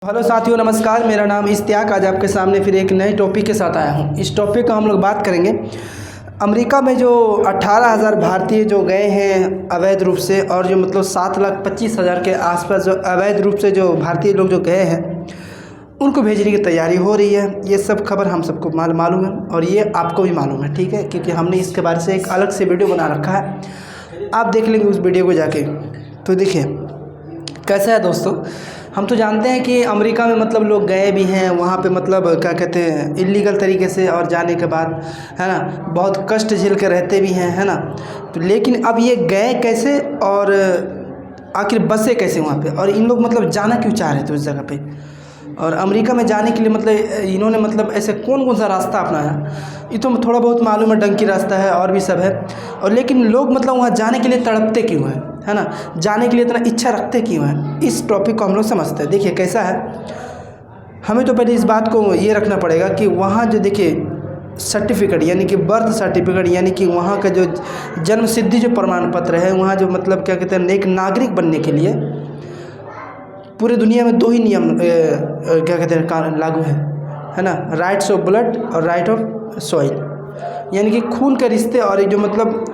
Hello साथियों, नमस्कार। मेरा नाम इश्तियाक। आज आपके सामने फिर एक नए टॉपिक के साथ आया हूं। इस टॉपिक का हम लोग बात करेंगे अमेरिका में जो 18,000 भारतीय जो गए हैं अवैध रूप से, और जो मतलब 7,25,000 के आसपास जो अवैध रूप से जो भारतीय लोग जो गए हैं उनको भेजने की तैयारी हो रही है। ये सब खबर हम सबको मालूम है और ये आपको भी मालूम है, ठीक है, क्योंकि हमने इसके बारे से एक अलग से वीडियो बना रखा है। आप देख लेंगे उस वीडियो को जाके। तो देखिए कैसा है दोस्तों, हम तो जानते हैं कि अमेरिका में मतलब लोग गए भी हैं, वहाँ पे मतलब क्या कहते हैं इलीगल तरीके से, और जाने के बाद है ना बहुत कष्ट झेल के रहते भी हैं, है ना। तो लेकिन अब ये गए कैसे और आखिर बसे कैसे वहाँ पे, और इन लोग मतलब जाना क्यों चाह रहे थे उस जगह पे, और अमेरिका में जाने के लिए मतलब इन्होंने मतलब ऐसे कौन कौन सा रास्ता अपनाया, ये तो थोड़ा बहुत मालूम है, डंकी रास्ता है और भी सब है। और लेकिन लोग मतलब वहाँ जाने के लिए तड़पते क्यों हैं, है ना, जाने के लिए इतना इच्छा रखते क्यों हैं, इस टॉपिक को हम लोग समझते हैं। देखिए कैसा है, हमें तो पहले इस बात को ये रखना पड़ेगा कि वहाँ जो देखिए सर्टिफिकेट यानी कि बर्थ सर्टिफिकेट, यानी कि वहाँ का जो जन्म सिद्धि जो प्रमाण पत्र है, वहाँ जो मतलब क्या कहते हैं एक नागरिक बनने के लिए पूरे दुनिया में दो ही नियम क्या कहते हैं लागू है ना, राइट्स ऑफ ब्लड और राइट ऑफ सॉइल, यानी कि खून के रिश्ते, और जो मतलब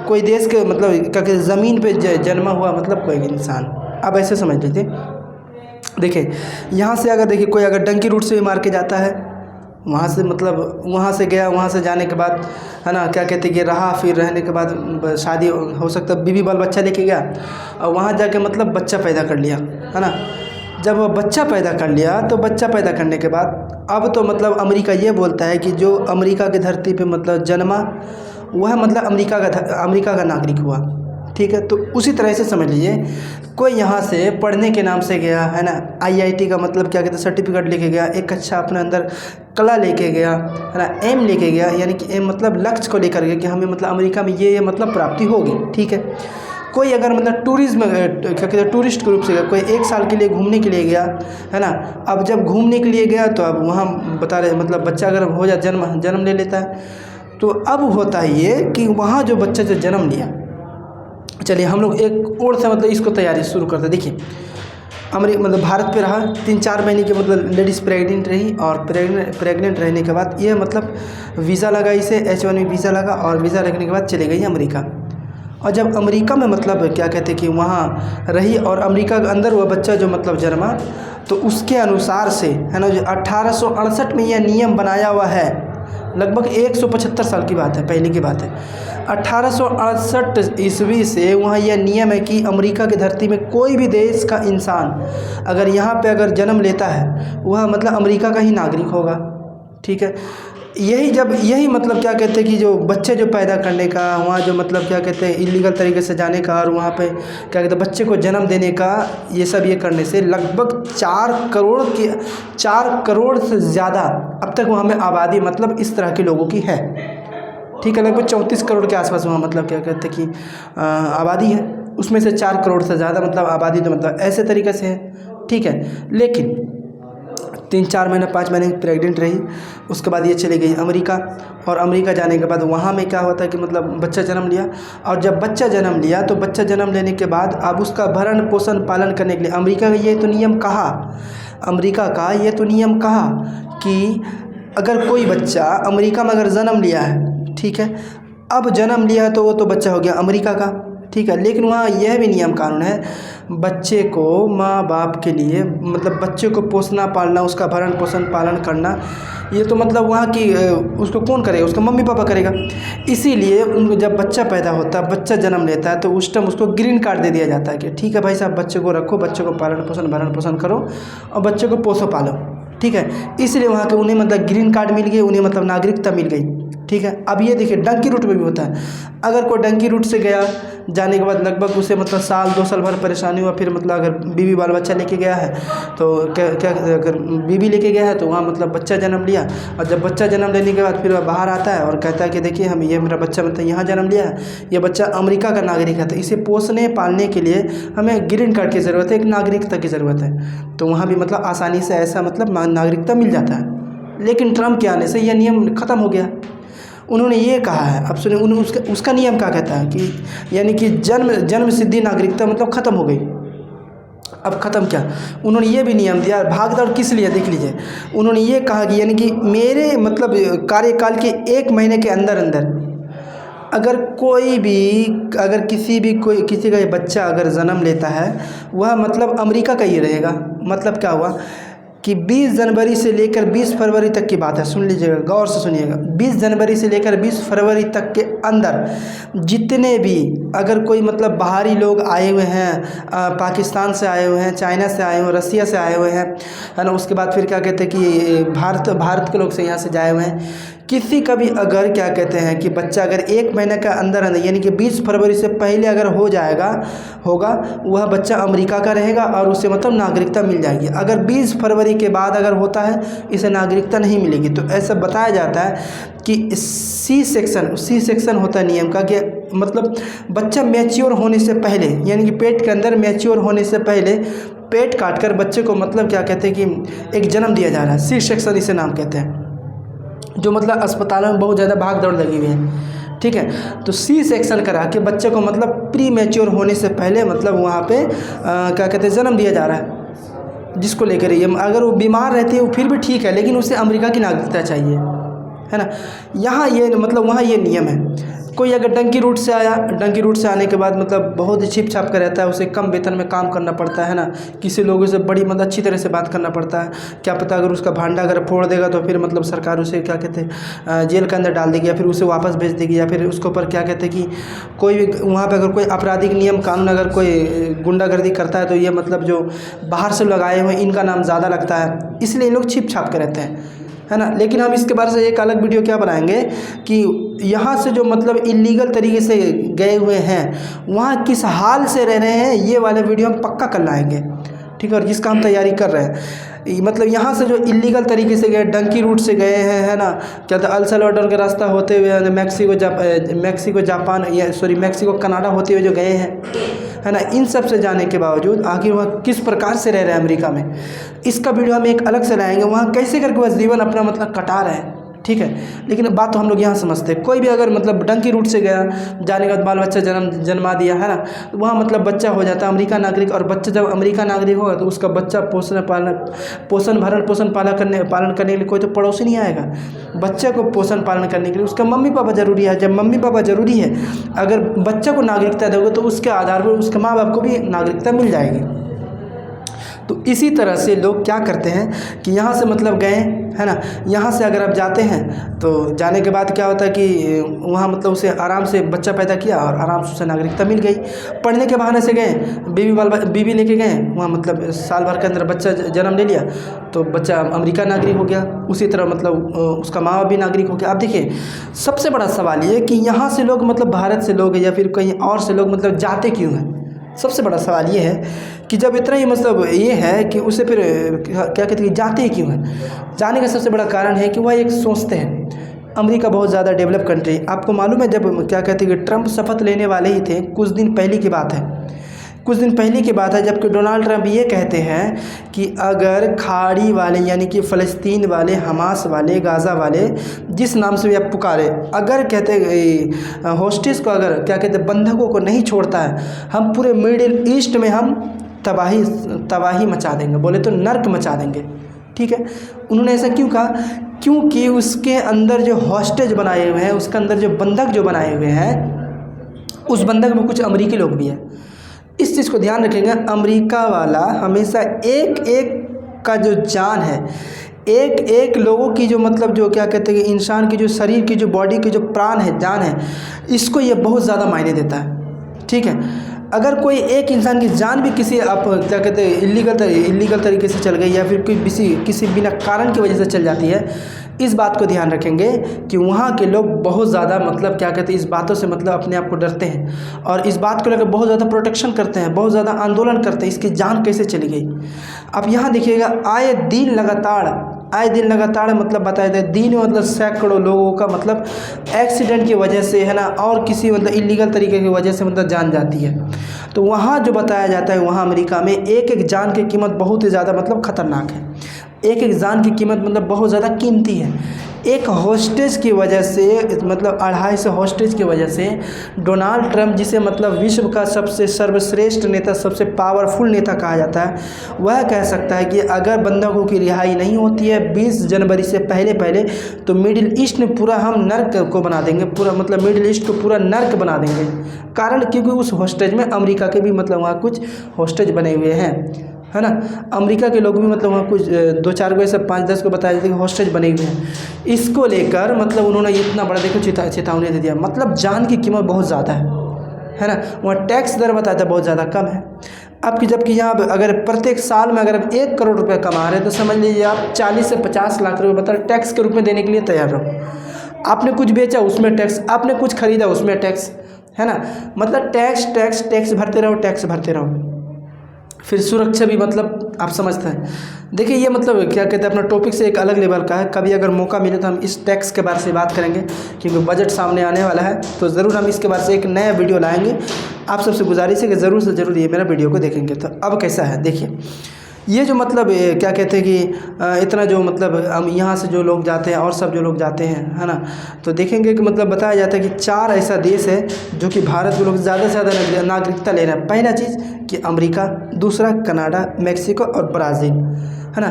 कोई देश के मतलब क्या कहते हैं ज़मीन पे जन्मा हुआ मतलब कोई भी इंसान। अब ऐसे समझ लीजिए, देखिए यहाँ से अगर देखिए कोई अगर डंकी रूट से भी मार के जाता है, वहाँ से मतलब वहाँ से गया, वहाँ से जाने के बाद है ना क्या कहते हैं कि रहा, फिर रहने के बाद शादी हो सकता है, बीवी बाल बच्चा लेके गया और वहाँ जाके मतलब बच्चा पैदा कर लिया, है ना। जब वह बच्चा पैदा कर लिया तो बच्चा पैदा करने के बाद अब तो मतलब अमेरिका ये बोलता है कि जो अमेरिका की धरती पे मतलब जन्मा वह मतलब अमेरिका का नागरिक हुआ, ठीक है। तो उसी तरह से समझ लीजिए कोई यहाँ से पढ़ने के नाम से गया, है ना, आईआईटी का मतलब क्या कहते हैं सर्टिफिकेट लेके गया, एक अच्छा अपने अंदर कला लेके गया, है ना, एम लेके गया, यानी कि एम मतलब लक्ष्य को लेकर गया कि हमें मतलब अमेरिका में ये मतलब प्राप्ति होगी, ठीक है। कोई अगर मतलब टूरिज्म क्या कहते हैं टूरिस्ट के रूप से गया, कोई 1 साल के लिए घूमने के लिए गया, है ना। अब जब घूमने के लिए गया तो अब वहाँ बता रहे मतलब बच्चा अगर हो जाए जन्म ले लेता है, तो अब होता है ये कि वहाँ जो बच्चा जो जन्म लिया, चलिए हम लोग एक और से मतलब इसको तैयारी शुरू करते हैं। देखिए अमेरिका मतलब भारत पे रहा 3-4 महीने के मतलब लेडीज़ प्रेग्नेंट रही, और प्रेग्नेंट रहने के बाद ये मतलब वीज़ा लगा, इसे H1B वीज़ा लगा, और वीज़ा लगने के बाद चले गई अमेरिका। और जब अमेरिका में मतलब क्या कहते हैं कि वहाँ रही और अमेरिका के अंदर वह बच्चा जो मतलब जन्मा, तो उसके अनुसार से है ना जो 1868 में यह नियम बनाया हुआ है, लगभग 175 साल की बात है, पहले की बात है। 1868 ईस्वी से वहाँ यह नियम है कि अमेरिका की धरती में कोई भी देश का इंसान अगर यहाँ पे अगर जन्म लेता है वह मतलब अमेरिका का ही नागरिक होगा, ठीक है। यही मतलब क्या कहते हैं कि जो बच्चे जो पैदा करने का, वहाँ जो मतलब क्या कहते हैं इलीगल तरीके से जाने का, और वहाँ पे क्या कहते हैं बच्चे को जन्म देने का, ये सब ये करने से लगभग 4 करोड़ से ज़्यादा अब तक वहाँ में आबादी मतलब इस तरह के लोगों की है, ठीक है। लगभग 34 करोड़ के आसपास वहाँ मतलब क्या कहते हैं कि आबादी है, उसमें से 4 करोड़ से ज़्यादा मतलब आबादी तो मतलब ऐसे तरीके से है, ठीक है। लेकिन 3-4 महीने 5 महीने प्रेग्नेंट रही, उसके बाद ये चली गई अमेरिका, और अमेरिका जाने के बाद वहाँ में क्या होता है कि मतलब बच्चा जन्म लिया, और जब बच्चा जन्म लिया तो बच्चा जन्म लेने के बाद अब उसका भरण पोषण पालन करने के लिए अमेरिका का ये तो नियम कहा, अमेरिका का ये तो नियम कहा कि अगर कोई बच्चा अमेरिका में अगर जन्म लिया है, ठीक है, अब जन्म लिया है तो वो तो बच्चा हो गया अमेरिका का, ठीक है। लेकिन वहाँ यह भी नियम कानून है, बच्चे को माँ बाप के लिए मतलब बच्चे को पोसना पालना, उसका भरण पोषण पालन करना, ये तो मतलब वहाँ की उसको कौन करेगा, उसका मम्मी पापा करेगा। इसीलिए उनको जब बच्चा पैदा होता है, बच्चा जन्म लेता है, तो उस टाइम उसको ग्रीन कार्ड दे दिया जाता है कि ठीक है भाई साहब, बच्चे को रखो, बच्चे को पालन पोषण भरण पोषण करो और बच्चे को पोसो पालो, ठीक है। इसलिए वहाँ के उन्हें मतलब ग्रीन कार्ड मिल गई, उन्हें मतलब नागरिकता मिल गई, ठीक है। अब ये देखिए डंकी रूट में भी होता है, अगर कोई डंकी रूट से गया, जाने के बाद लगभग उसे मतलब 1-2 साल भर परेशानी हुआ, फिर मतलब अगर बीवी बाल बच्चा लेके गया है तो क्या अगर बीवी लेके गया है तो वहाँ मतलब बच्चा जन्म लिया, और जब बच्चा जन्म लेने के बाद फिर वह बाहर आता है और कहता है कि देखिए हम ये मेरा बच्चा मतलब यहाँ जन्म लिया है, ये बच्चा अमेरिका का नागरिक है, तो इसे पोसने पालने के लिए हमें ग्रीन कार्ड की ज़रूरत है, एक नागरिकता की ज़रूरत है। तो वहाँ भी मतलब आसानी से ऐसा मतलब नागरिकता मिल जाता है। लेकिन ट्रम्प के आने से यह नियम ख़त्म हो गया। उन्होंने ये कहा है, अब सुनिए उसका नियम क्या कहता है कि यानी कि जन्म सिद्धि नागरिकता मतलब ख़त्म हो गई। अब ख़त्म क्या, उन्होंने ये भी नियम दिया। भाग दौड़ किस लिए, देख लीजिए, उन्होंने ये कहा कि यानी कि मेरे मतलब कार्यकाल के 1 महीने के अंदर अंदर अगर कोई भी, अगर किसी का ये बच्चा अगर जन्म लेता है, वह मतलब अमेरिका का ही रहेगा। मतलब क्या हुआ कि 20 जनवरी से लेकर 20 फरवरी तक की बात है, सुन लीजिएगा, गौर से सुनिएगा। 20 जनवरी से लेकर 20 फरवरी तक के अंदर जितने भी अगर कोई मतलब बाहरी लोग आए हुए हैं, पाकिस्तान से आए हुए हैं, चाइना से आए हुए हैं, रसिया से आए हुए हैं, है ना, उसके बाद फिर क्या कहते हैं कि भारत के लोग से यहाँ से जाए हुए हैं, किसी का भी अगर क्या कहते हैं कि बच्चा अगर 1 महीने का अंदर अंदर यानी कि 20 फरवरी से पहले अगर होगा वह बच्चा अमेरिका का रहेगा और उसे मतलब नागरिकता मिल जाएगी। अगर 20 फरवरी के बाद अगर होता है, इसे नागरिकता नहीं मिलेगी। तो ऐसा बताया जाता है कि सी सेक्शन होता है नियम का, कि मतलब बच्चा मैच्योर होने से पहले यानी कि पेट के अंदर मैच्योर होने से पहले पेट काटकर बच्चे को मतलब क्या कहते हैं कि एक जन्म दिया जा रहा है। सी सेक्शन इसे नाम कहते हैं, जो मतलब अस्पतालों में बहुत ज़्यादा भाग दौड़ लगी हुई है। ठीक है, तो सी सेक्शन करा के बच्चे को मतलब प्री मैच्योर होने से पहले मतलब वहाँ पे क्या कहते हैं जन्म दिया जा रहा है। जिसको लेकर ये अगर वो बीमार रहती है वो फिर भी ठीक है, लेकिन उसे अमेरिका की नागरिकता चाहिए, है ना। यहाँ ये मतलब वहाँ ये नियम है। कोई अगर डंकी रूट से आया, डंकी रूट से आने के बाद मतलब बहुत ही छिप छाप कर रहता है, उसे कम वेतन में काम करना पड़ता है ना, किसी लोगों से बड़ी मतलब अच्छी तरह से बात करना पड़ता है। क्या पता अगर उसका भांडा अगर फोड़ देगा तो फिर मतलब सरकार उसे क्या कहते हैं जेल के अंदर डाल देगी, या फिर उसे वापस भेज देगी, या फिर उसके ऊपर क्या कहते हैं कि कोई भी वहाँ पर अगर कोई आपराधिक नियम कानून अगर कोई गुंडागर्दी करता है तो ये मतलब जो बाहर से लोग आए हुए हैं इनका नाम ज़्यादा लगता है, इसलिए इन लोग छिप छाप कर रहते हैं, है ना। लेकिन हम इसके बारे से एक अलग वीडियो क्या बनाएंगे कि यहाँ से जो मतलब इलीगल तरीके से गए हुए हैं वहाँ किस हाल से रह रहे हैं, ये वाले वीडियो हम पक्का कर लाएंगे, ठीक है। और जिसका हम तैयारी कर रहे हैं, मतलब यहाँ से जो इलीगल तरीके से गए, डंकी रूट से गए हैं, है ना, क्या था अल सल्वाडोर का रास्ता होते हुए मैक्सिको जापान या मैक्सिको कनाडा होते हुए जो गए हैं, है ना, इन सब से जाने के बावजूद आखिर वह किस प्रकार से रह रहे हैं अमेरिका में, इसका वीडियो हम एक अलग से लाएंगे। वहाँ कैसे करके वह जीवन अपना मतलब कटा रहे हैं, ठीक है। लेकिन बात तो हम लोग यहाँ समझते हैं, कोई भी अगर मतलब डंकी रूट से गया, जाने के बाद बाल बच्चा जन्मा दिया, है ना, तो वहाँ मतलब बच्चा हो जाता है अमेरिका नागरिक। और बच्चा जब अमेरिका नागरिक होगा तो उसका बच्चा भरण पोषण पालन करने के लिए कोई तो पड़ोसी नहीं आएगा। बच्चे को पोषण पालन करने के लिए उसका मम्मी पापा ज़रूरी है। जब मम्मी पापा ज़रूरी है, अगर बच्चा को नागरिकता दोगे तो उसके आधार पर उसके माँ बाप को भी नागरिकता मिल जाएगी। तो इसी तरह से लोग क्या करते हैं कि यहाँ से मतलब गए, है ना, यहाँ से अगर आप जाते हैं तो जाने के बाद क्या होता है कि वहाँ मतलब उसे आराम से बच्चा पैदा किया और आराम से उसे नागरिकता मिल गई। पढ़ने के बहाने से गए, बीवी लेके गए, वहाँ मतलब साल भर के अंदर बच्चा जन्म ले लिया तो बच्चा अमेरिका नागरिक हो गया। उसी तरह मतलब उसका माँ बाप भी नागरिक हो गया। अब देखिए सबसे बड़ा सवाल ये कि यहाँ से लोग मतलब भारत से लोग या फिर कहीं और से लोग मतलब जाते क्यों हैं। सबसे बड़ा सवाल ये है कि जब इतना ही मतलब ये है कि उसे फिर क्या कहते हैं जाते ही क्यों हैं। जाने का सबसे बड़ा कारण है कि वह एक सोचते हैं अमेरिका बहुत ज़्यादा डेवलप कंट्री। आपको मालूम है जब क्या कहते हैं कि ट्रंप शपथ लेने वाले ही थे, कुछ दिन पहले की बात है, जबकि डोनाल्ड ट्रंप ये कहते हैं कि अगर खाड़ी वाले यानी कि फ़लस्तीन वाले, हमास वाले, गाज़ा वाले, जिस नाम से भी आप पुकारे, अगर कहते होस्टेस को अगर क्या कहते बंधकों को नहीं छोड़ता है, हम पूरे मिडिल ईस्ट में हम तबाही मचा देंगे, बोले तो नर्क मचा देंगे, ठीक है। उन्होंने ऐसा क्यों कहा? क्योंकि उसके अंदर जो हॉस्टेज बनाए हुए हैं, उसके अंदर जो बंधक जो बनाए हुए हैं, उस बंधक में कुछ अमेरिकी लोग भी हैं। इस चीज़ को ध्यान रखेंगे, अमेरिका वाला हमेशा एक एक का जो जान है, एक एक लोगों की जो मतलब जो क्या कहते हैं कि इंसान की जो शरीर की जो बॉडी की जो प्राण है, जान है, इसको ये बहुत ज़्यादा मायने देता है, ठीक है। अगर कोई एक इंसान की जान भी किसी आप क्या कहते हैं इलीगल तरीके से चल गई या फिर कोई किसी बिना कारण की वजह से चल जाती है, इस बात को ध्यान रखेंगे कि वहाँ के लोग बहुत ज़्यादा मतलब क्या कहते हैं इस बातों से मतलब अपने आप को डरते हैं और इस बात को लेकर बहुत ज़्यादा प्रोटेक्शन करते हैं, बहुत ज़्यादा आंदोलन करते हैं, इसकी जान कैसे चली गई। अब यहाँ देखिएगा आए दिन लगातार मतलब बताया जाए दिन में मतलब सैकड़ों लोगों का मतलब एक्सीडेंट की वजह से, है ना, और किसी मतलब इलीगल तरीके की वजह से मतलब जान जाती है। तो वहाँ जो बताया जाता है, वहाँ अमेरिका में एक एक जान की कीमत बहुत ही ज़्यादा मतलब ख़तरनाक है। एक एक जान की कीमत मतलब बहुत ज़्यादा कीमती है। एक हॉस्टेज की वजह से, मतलब 250 हॉस्टेज की वजह से डोनाल्ड ट्रंप, जिसे मतलब विश्व का सबसे सर्वश्रेष्ठ नेता, सबसे पावरफुल नेता कहा जाता है, वह कह सकता है कि अगर बंधकों की रिहाई नहीं होती है 20 जनवरी से पहले तो मिडिल ईस्ट में पूरा हम नर्क को बना देंगे, पूरा मतलब मिडिल ईस्ट को पूरा नर्क बना देंगे। कारण क्योंकि उस हॉस्टेज में अमेरिका के भी मतलब वहाँ कुछ हॉस्टेज बने हुए हैं, है ना। अमेरिका के लोग भी मतलब वहाँ कुछ 2-4 को, ऐसे 5-10 को बताया जाता है कि हॉस्टेज बने हुए हैं। इसको लेकर मतलब उन्होंने इतना बड़ा देखो चेतावनी दे दिया, मतलब जान की कीमत बहुत ज़्यादा है ना। वहाँ टैक्स दर बताया था बहुत ज़्यादा कम है आपकी, जबकि यहाँ अगर प्रत्येक साल में अगर आप 1 करोड़ रुपये कमा रहे हैं तो समझ लीजिए आप 40 से 50 लाख रुपये मतलब टैक्स के रूप में देने के लिए तैयार रहो। आपने कुछ बेचा उसमें टैक्स, आपने कुछ खरीदा उसमें टैक्स, है ना। मतलब टैक्स भरते रहो, टैक्स भरते रहो। फिर सुरक्षा भी मतलब आप समझते हैं। देखिए ये मतलब क्या कहते हैं, अपना टॉपिक से एक अलग लेवल का है। कभी अगर मौका मिले तो हम इस टैक्स के बारे से बात करेंगे, क्योंकि बजट सामने आने वाला है, तो ज़रूर हम इसके बारे से एक नया वीडियो लाएंगे। आप सबसे गुजारिश है कि ज़रूर से ज़रूर ये मेरा वीडियो को देखेंगे। तो अब कैसा है देखिए, ये जो मतलब क्या कहते हैं कि इतना जो मतलब हम यहाँ से जो लोग जाते हैं और सब जो लोग जाते हैं, है ना, तो देखेंगे कि मतलब बताया जाता है कि 4 ऐसा देश है जो कि भारत के लोग ज़्यादा से ज़्यादा नागरिकता ले रहे हैं। पहला चीज़ कि अमेरिका, दूसरा कनाडा, मेक्सिको और ब्राज़ील, है ना।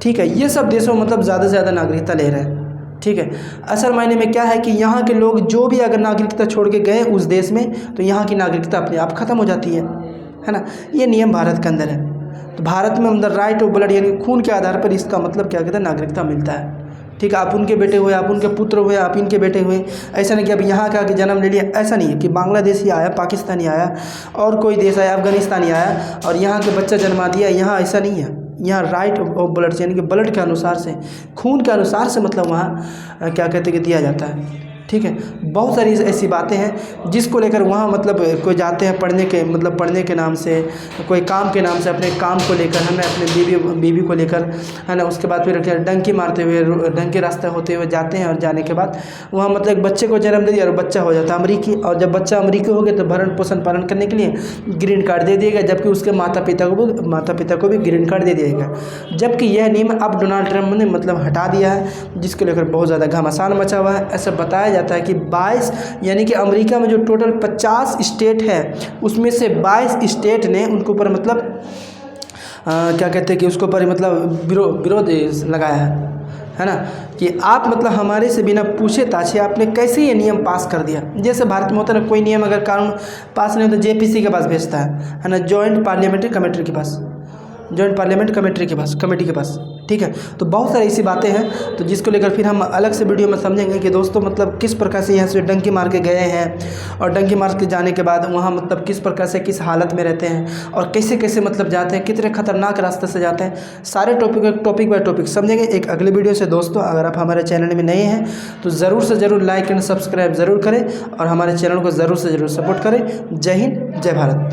ठीक है, ये सब देशों मतलब ज़्यादा से ज़्यादा नागरिकता ले रहे हैं। ठीक है, असल मायने में क्या है कि यहाँ के लोग जो भी अगर नागरिकता छोड़ के गए उस देश में, तो यहाँ की नागरिकता अपने आप ख़त्म हो जाती है ना। ये नियम भारत के अंदर है। तो भारत में अंदर राइट ऑफ ब्लड यानी खून के आधार पर इसका मतलब क्या कहते हैं, नागरिकता मिलता है। ठीक है, आप उनके बेटे हुए, आप उनके पुत्र हुए, आप इनके बेटे हुए। ऐसा नहीं कि अब यहाँ का आके जन्म ले लिया, ऐसा नहीं है कि बांग्लादेशी आया, पाकिस्तानी आया और कोई देश आया, अफगानिस्तानी आया और यहाँ के बच्चा जन्मा दिया। यहाँ ऐसा नहीं है। यहाँ राइट ऑफ ब्लड यानी कि ब्लड के अनुसार से, खून के अनुसार से मतलब वहाँ क्या कहते हैं कि दिया जाता है। ठीक है, बहुत सारी ऐसी बातें हैं जिसको लेकर वहाँ मतलब कोई जाते हैं पढ़ने के, मतलब पढ़ने के नाम से, कोई काम के नाम से, अपने काम को लेकर, हमें अपने बीवी को लेकर, है ना। उसके बाद फिर डंकी मारते हुए, डंकी रास्ते होते हुए जाते हैं और जाने के बाद वहाँ मतलब एक बच्चे को जन्म दे दिया और बच्चा हो जाता है अमरीकी। और जब बच्चा अमरीकी हो गया तो भरण पोषण पालन करने के लिए ग्रीन कार्ड दे दिएगा, जबकि उसके माता पिता को भी ग्रीन कार्ड दे दिएगा। जबकि यह नियम अब डोनाल्ड ट्रंप ने मतलब हटा दिया है, जिसको लेकर बहुत ज़्यादा घमासान मचा हुआ है। ऐसा बताया जाता है कि 22 यानी कि अमेरिका में जो टोटल 50 स्टेट है उसमें से 22 स्टेट ने उनके ऊपर मतलब क्या कहते हैं कि उसके ऊपर मतलब विरोध लगाया है ना, कि आप मतलब हमारे से बिना पूछे ताछे आपने कैसे ये नियम पास कर दिया। जैसे भारत में होता है ना, कोई नियम अगर कानून पास नहीं होता जेपीसी के पास भेजता है ना, जॉइंट पार्लियामेंट्री कमेटी के पास, जॉइंट पार्लियामेंट कमेटी के पास। ठीक है, तो बहुत सारी ऐसी बातें हैं, तो जिसको लेकर फिर हम अलग से वीडियो में समझेंगे कि दोस्तों मतलब किस प्रकार से यहाँ से डंकी मार के गए हैं और डंकी मार के जाने के बाद वहाँ मतलब किस प्रकार से किस हालत में रहते हैं और कैसे कैसे मतलब जाते हैं, कितने खतरनाक रास्ते से जाते हैं। सारे टॉपिक बाय टॉपिक समझेंगे एक अगले वीडियो से। दोस्तों अगर आप हमारे चैनल में नए हैं तो ज़रूर से ज़रूर लाइक एंड सब्सक्राइब ज़रूर करें और हमारे चैनल को ज़रूर से ज़रूर सपोर्ट करें। जय हिंद, जय भारत।